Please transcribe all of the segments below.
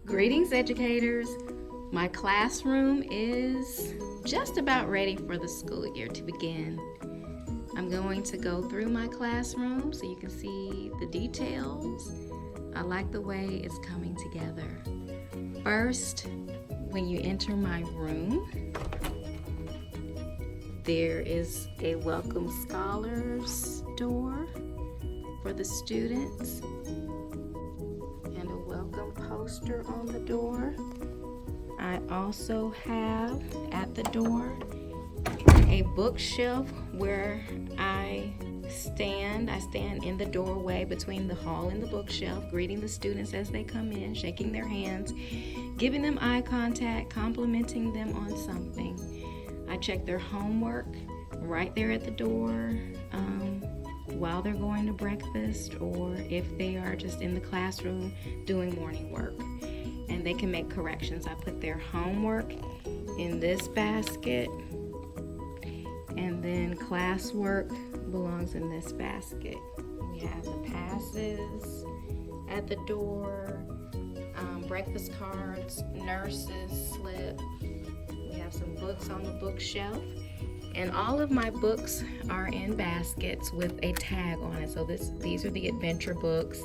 Greetings, educators. My classroom is just about ready for the school year to begin. I'm going to go through my classroom so you can see the details. I like the way it's coming together. First, when you enter my room, there is a Welcome Scholars door for the students and a welcome poster on the door. I also have at the door a bookshelf where I stand in the doorway between the hall and the bookshelf, greeting the students as they come in, shaking their hands, giving them eye contact, complimenting them on something. I check their homework right there at the door while they're going to breakfast, or if they are just in the classroom doing morning work. And they can make corrections. I put their homework in this basket, and then classwork belongs in this basket. We have the passes at the door, breakfast cards, nurses slip. We have some books on the bookshelf, and all of my books are in baskets with a tag on it. So these are the adventure books,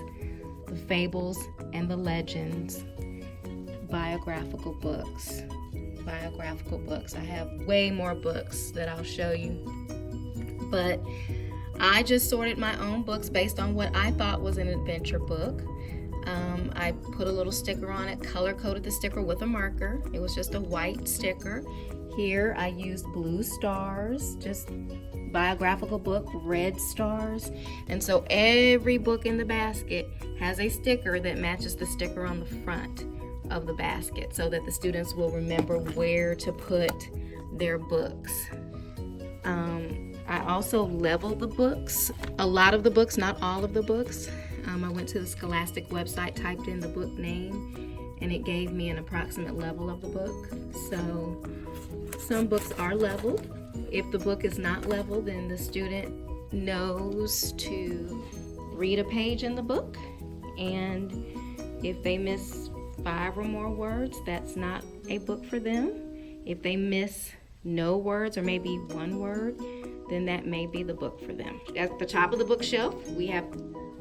the fables and the legends, biographical books. I have way more books that I'll show you, but I just sorted my own books based on what I thought was an adventure book. I put a little sticker on it, color-coded the sticker with a marker. It was just a white sticker. Here I used blue stars, just biographical book, red stars. And so every book in the basket has a sticker that matches the sticker on the front of the basket so that the students will remember where to put their books. I also leveled the books, a lot of the books, not all of the books. I went to the Scholastic website, typed in the book name, and it gave me an approximate level of the book. So some books are leveled. If the book is not leveled, then the student knows to read a page in the book, and if they miss 5 or more words, that's not a book for them. If they miss no words or maybe 1 word, then that may be the book for them. At the top of the bookshelf, we have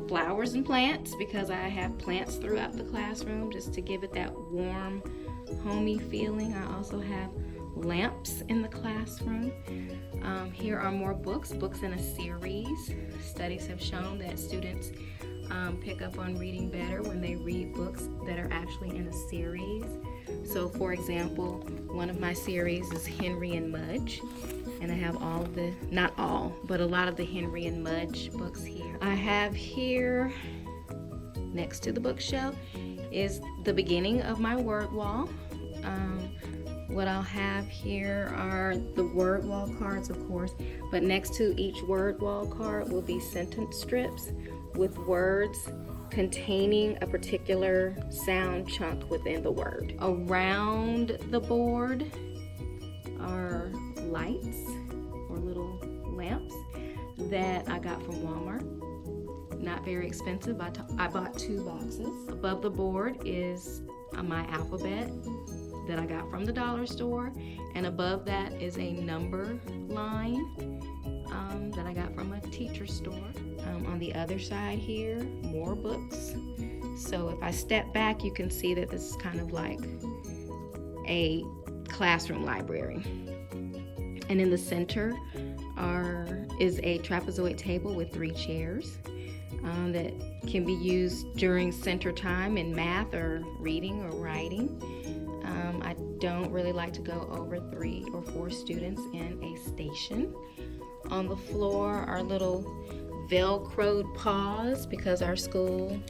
flowers and plants, because I have plants throughout the classroom just to give it that warm, homey feeling. I also have lamps in the classroom. Here are more books in a series. Studies have shown that students pick up on reading better when they read books that are actually in a series. So for example, one of my series is Henry and Mudge, and I have all of the, not all, but a lot of the Henry and Mudge books here. I have here, next to the bookshelf, is the beginning of my word wall. What I'll have here are the word wall cards, of course, but next to each word wall card will be sentence strips with words containing a particular sound chunk within the word. Around the board are lights or little lamps that I got from Walmart. Not very expensive. I bought 2 boxes. Above the board is my alphabet that I got from the dollar store, and above that is a number line that I got from a teacher store. On the other side here, more books. So if I step back, you can see that this is kind of like a classroom library. And in the center is a trapezoid table with 3 chairs that can be used during center time in math or reading or writing. I don't really like to go over 3 or 4 students in a station. On the floor are little Velcroed paws, because our school,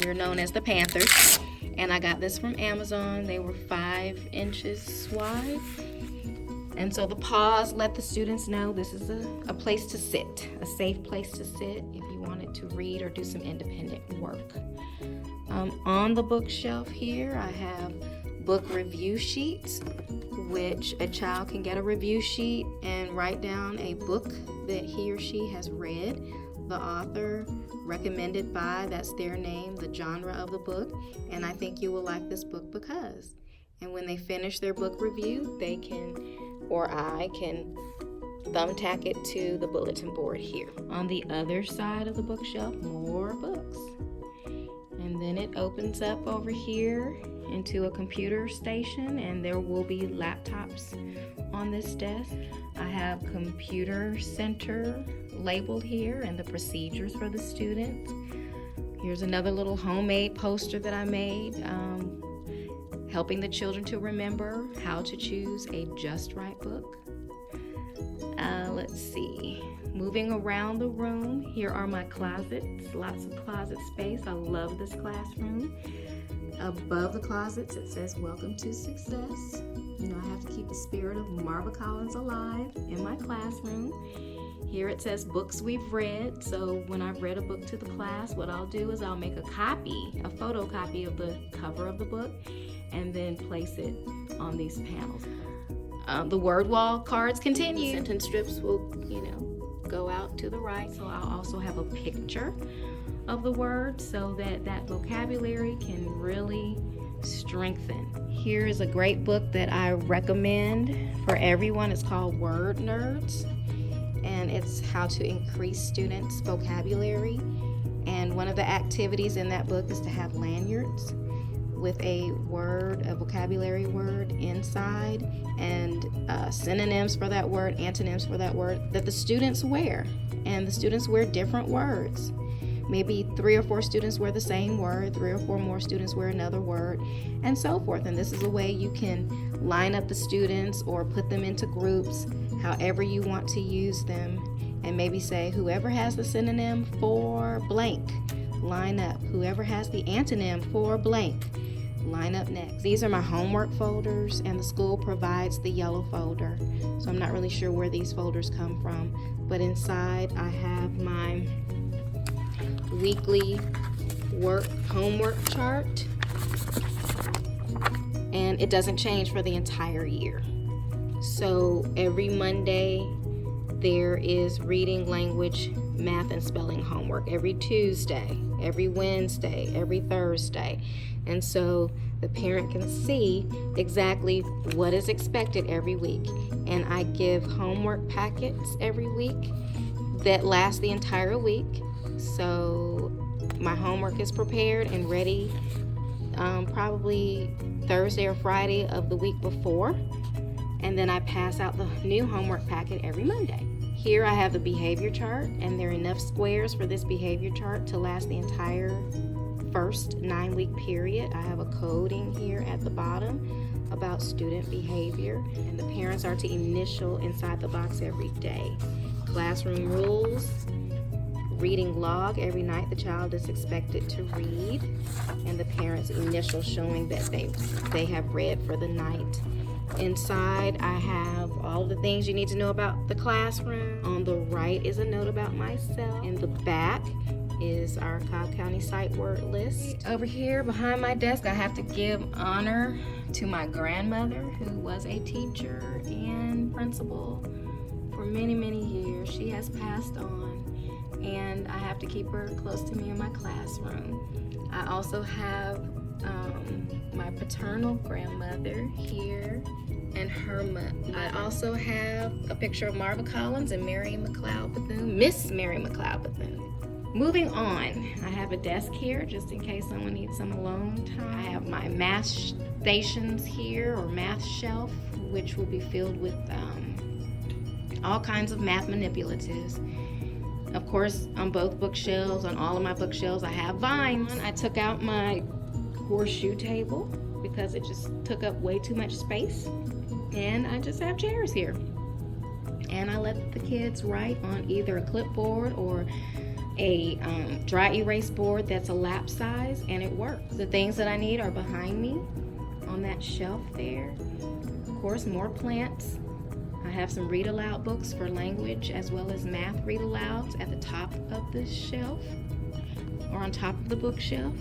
we're known as the Panthers. And I got this from Amazon. They were 5 inches wide. And so the paws let the students know this is a place to sit, a safe place to sit if you wanted to read or do some independent work. On the bookshelf here, I have book review sheets, which a child can get a review sheet and write down a book that he or she has read. the author, recommended by, that's their name, the genre of the book, and I think you will like this book because. And when they finish their book review, they can, or I can, thumbtack it to the bulletin board here. On the other side of the bookshelf, more books. And then it opens up over here into a computer station, and there will be laptops on this desk. I have computer center labeled here and the procedures for the students. Here's another little homemade poster that I made, helping the children to remember how to choose a just right book. Let's see. Moving around the room, here are my closets. Lots of closet space. I love this classroom. Above the closets, it says, "Welcome to Success." You know, I have to keep the spirit of Marva Collins alive in my classroom. Here it says books we've read. So when I've read a book to the class, what I'll do is I'll make a photocopy of the cover of the book, and then place it on these panels. The word wall cards continue. The sentence strips will, go out to the right. So I'll also have a picture of the word so that that vocabulary can really strengthen. Here is a great book that I recommend for everyone. It's called Word Nerds, and it's how to increase students' vocabulary. And one of the activities in that book is to have lanyards with a vocabulary word inside, and synonyms for that word, antonyms for that word that the students wear. And the students wear different words. Maybe 3 or 4 students wear the same word, 3 or 4 more students wear another word, and so forth. And this is a way you can line up the students or put them into groups, however you want to use them, and maybe say, whoever has the synonym for blank, line up. Whoever has the antonym for blank, line up next. These are my homework folders, and the school provides the yellow folder. So I'm not really sure where these folders come from, but inside I have my weekly homework chart, and it doesn't change for the entire year. So every Monday there is reading, language, math, and spelling homework. Every Tuesday, every Wednesday, every Thursday. And so the parent can see exactly what is expected every week. And I give homework packets every week that last the entire week. So my homework is prepared and ready probably Thursday or Friday of the week before. And then I pass out the new homework packet every Monday. Here I have the behavior chart, and there are enough squares for this behavior chart to last the entire first 9-week period. I have a coding here at the bottom about student behavior, and the parents are to initial inside the box every day. Classroom rules, reading log. Every night the child is expected to read, and the parents initial showing that they have read for the night. Inside I have all the things you need to know about the classroom. On the right is a note about myself. In the back is our Cobb County site word list. Over here behind my desk I have to give honor to my grandmother, who was a teacher and principal for many, many years. She has passed on, and I have to keep her close to me in my classroom. I also have my paternal grandmother here and her mother. I also have a picture of Marva Collins and Mary McLeod Bethune, Miss Mary McLeod Bethune. Moving on, I have a desk here just in case someone needs some alone time. I have my math stations here, or math shelf, which will be filled with all kinds of math manipulatives. Of course, on both bookshelves, on all of my bookshelves, I have vines. I took out my horseshoe table because it just took up way too much space, and I just have chairs here. And I let the kids write on either a clipboard or a dry erase board that's a lap size, and it works. The things that I need are behind me on that shelf there. Of course, more plants. I have some read aloud books for language as well as math read alouds at the top of this shelf, or on top of the bookshelf.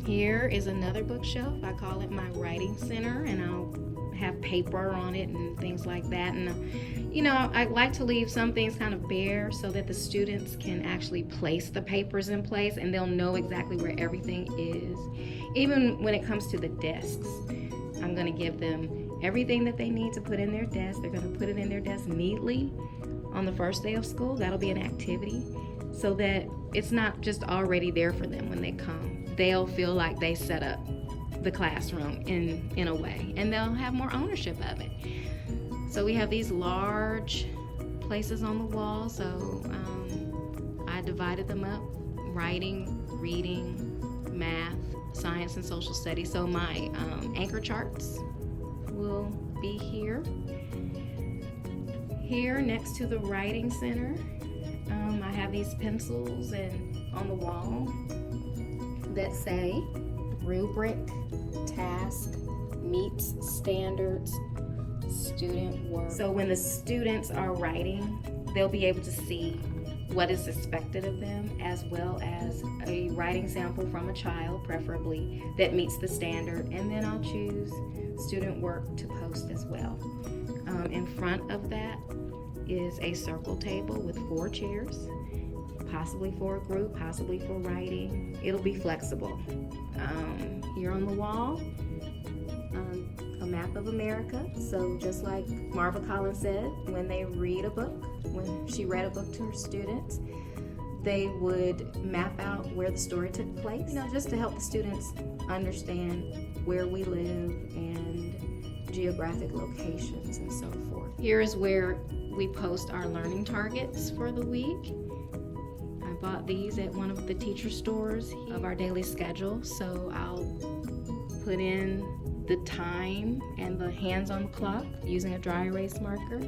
Here is another bookshelf. I call it my writing center, and I'll have paper on it and things like that. And you know, I like to leave some things kind of bare so that the students can actually place the papers in place and they'll know exactly where everything is. Even when it comes to the desks, I'm going to give them everything that they need to put in their desk. They're going to put it in their desk neatly on the first day of school. That'll be an activity so that it's not just already there for them when they come. They'll feel like they set up the classroom in a way, and they'll have more ownership of it. So we have these large places on the wall, so I divided them up: writing, reading, math, science, and social studies. So my anchor charts will be here. Here next to the writing center, I have these pencils and on the wall that say rubric, task, meets standards, student work. So when the students are writing, they'll be able to see what is expected of them, as well as a writing sample from a child, preferably, that meets the standard. And then I'll choose student work to post as well. In front of that is a circle table with 4 chairs, possibly for a group, possibly for writing. It'll be flexible. Here on the wall, a map of America. So just like Marva Collins said, when they read a book, when she read a book to her students, they would map out where the story took place, you know, just to help the students understand where we live and geographic locations and so forth. Here is where we post our learning targets for the week. I bought these at one of the teacher stores of our daily schedule, so I'll put in the time and the hands on the clock using a dry erase marker.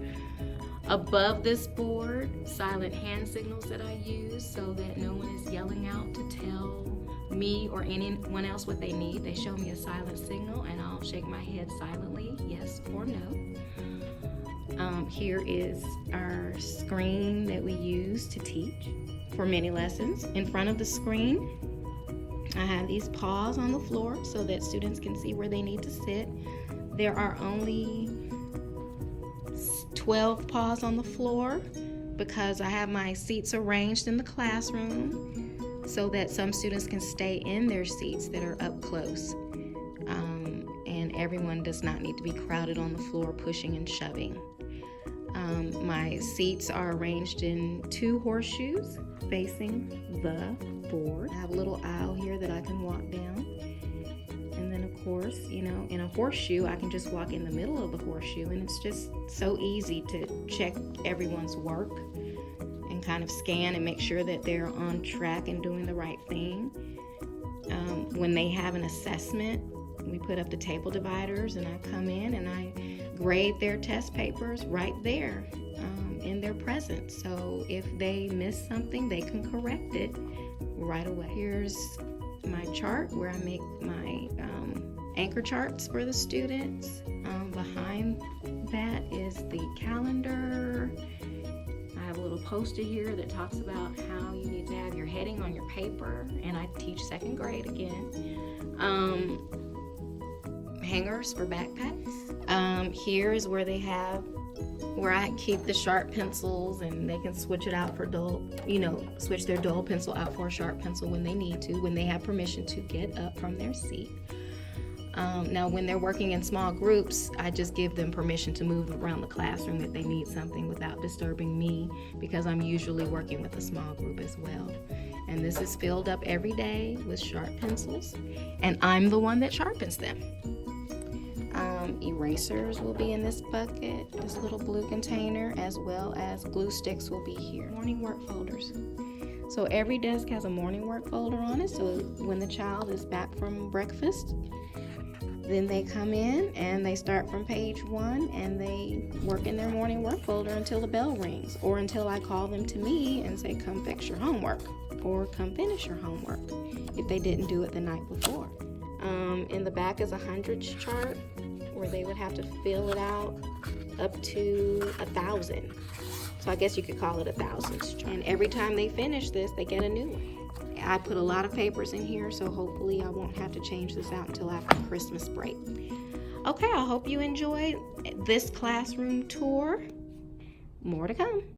Above this board, silent hand signals that I use so that no one is yelling out to tell me or anyone else what they need. They show me a silent signal and I'll shake my head silently, yes or no. Here is our screen that we use to teach for mini lessons. In front of the screen, I have these paws on the floor so that students can see where they need to sit. There are only 12 paws on the floor because I have my seats arranged in the classroom so that some students can stay in their seats that are up close. And everyone does not need to be crowded on the floor pushing and shoving. My seats are arranged in 2 horseshoes facing the board. I have a little aisle here that I can walk down. And then of course, you know, in a horseshoe, I can just walk in the middle of the horseshoe, and it's just so easy to check everyone's work and kind of scan and make sure that they're on track and doing the right thing. When they have an assessment, we put up the table dividers and I come in and I grade their test papers right there in their presence. So if they miss something, they can correct it right away. Here's my chart where I make my anchor charts for the students. Behind that is the calendar. I have a little poster here that talks about how you need to have your heading on your paper, and I teach 2nd grade again. Hangers for backpacks. Here is where they have, where I keep the sharp pencils, and they can switch it out for dull, you know, switch their dull pencil out for a sharp pencil when they need to, when they have permission to get up from their seat. Now, when they're working in small groups, I just give them permission to move around the classroom if they need something without disturbing me, because I'm usually working with a small group as well. And this is filled up every day with sharp pencils, and I'm the one that sharpens them. Erasers will be in this bucket, this little blue container, as well as glue sticks will be here. Morning work folders. So every desk has a morning work folder on it, so when the child is back from breakfast, then they come in and they start from page 1 and they work in their morning work folder until the bell rings, or until I call them to me and say, come fix your homework, or come finish your homework if they didn't do it the night before. In the back is a hundreds chart where they would have to fill it out up to 1,000. So I guess you could call it 1,000s chart. And every time they finish this, they get a new one. I put a lot of papers in here, so hopefully I won't have to change this out until after Christmas break. Okay, I hope you enjoyed this classroom tour. More to come.